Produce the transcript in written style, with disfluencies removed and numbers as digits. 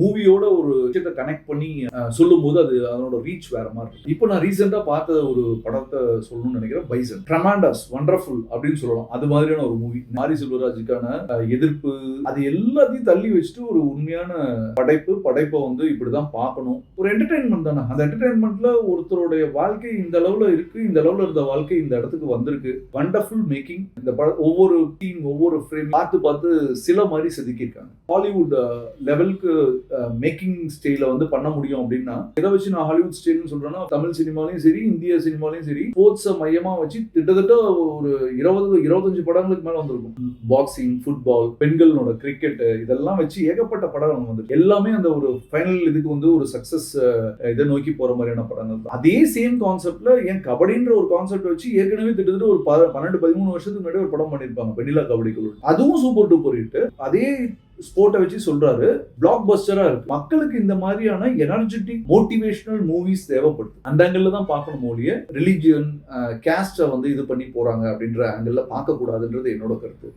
மூவியோட ஒரு விஷயத்தை கனெக்ட் பண்ணி சொல்லும் போது அது அதனோட ரீச் வேற மாதிரி இருக்கு. இப்போ நான் ரீசெண்டா பார்த்த ஒரு படத்தை சொல்லணும்னு நினைக்கிறேன், பைசன். ட்ரெமாண்டஸ், வண்டர்ஃபுல் அப்படின்னு சொல்லலாம். அது மாதிரியான ஒரு மூவி. மாரி செல்வராஜுக்கான எதிர்ப்பு அது எல்லாத்தையும் தள்ளி வச்சுட்டு ஒரு உண்மையான படைப்பை வந்து இப்படிதான் பார்க்கணும். ஒரு என்டர்டைன்மெண்ட் தானே. அந்த என்டர்டைன்மெண்ட்ல ஒருத்தருடைய வாழ்க்கை இந்த அளவுல இருக்கு, இந்த அளவுல இருந்த வாழ்க்கை இந்த இடத்துக்கு வந்திருக்கு. Wonderful making. இந்த ஒவ்வொரு டீம் ஒவ்வொரு ஃப்ரேம் பார்த்து சில மாதிரி செதுக்கியிருக்காங்க. ஹாலிவுட் லெவலுக்கு மேக்கிங் ஸ்டைல வந்து பண்ண முடியும் அப்படின்னா, எதை வச்சு நான் ஹாலிவுட் ஸ்டைல்னு சொல்றேன்னா, தமிழ் சினிமாலையும் சரி, இந்திய சினிமாலையும் சரி, ஸ்போர்ட்ஸை மையமா வச்சு கிட்டத்தட்ட ஒரு 20-25 படங்களுக்கு மேல வந்திருக்கும். பாக்ஸிங், ஃபுட்பால், பெண்களோட கிரிக்கெட், இதெல்லாம் வச்சு ஏகப்பட்ட படம் வந்து எல்லாமே அந்த ஒரு ஃபைனல் இதுக்கு வந்து ஒரு சக்சஸ் இதை நோக்கி போற மாதிரியான படங்கள் தான். அதே சேம் கான்செப்ட்ல ஏன் கபடின்ற ஒரு கான்செப்ட் வச்சு ஏற்கனவே கிட்டத்தட்ட ஒரு 12-13 வருஷத்துக்கு முன்னாடி ஒரு படம் பண்ணிருப்பாங்க, வெண்ணிலா கபடி குழு. அதுவும் சூப்பர் டூப்பர் ஹிட். அதே ஸ்போர்ட்டை வச்சு சொல்றாரு, பிளாக் பஸ்டரா இருக்கு. மக்களுக்கு இந்த மாதிரியான எனர்ஜெட்டிக் மோட்டிவேஷனல் மூவிஸ் தேவைப்படுது. அந்த ஆங்கிள் தான் பார்க்கணும் ஒழிய ரிலிஜியன், கேஸ்ட வந்து இது பண்ணி போறாங்க அப்படின்ற ஆங்கிள் பார்க்க கூடாதுன்றது என்னோட கருத்து.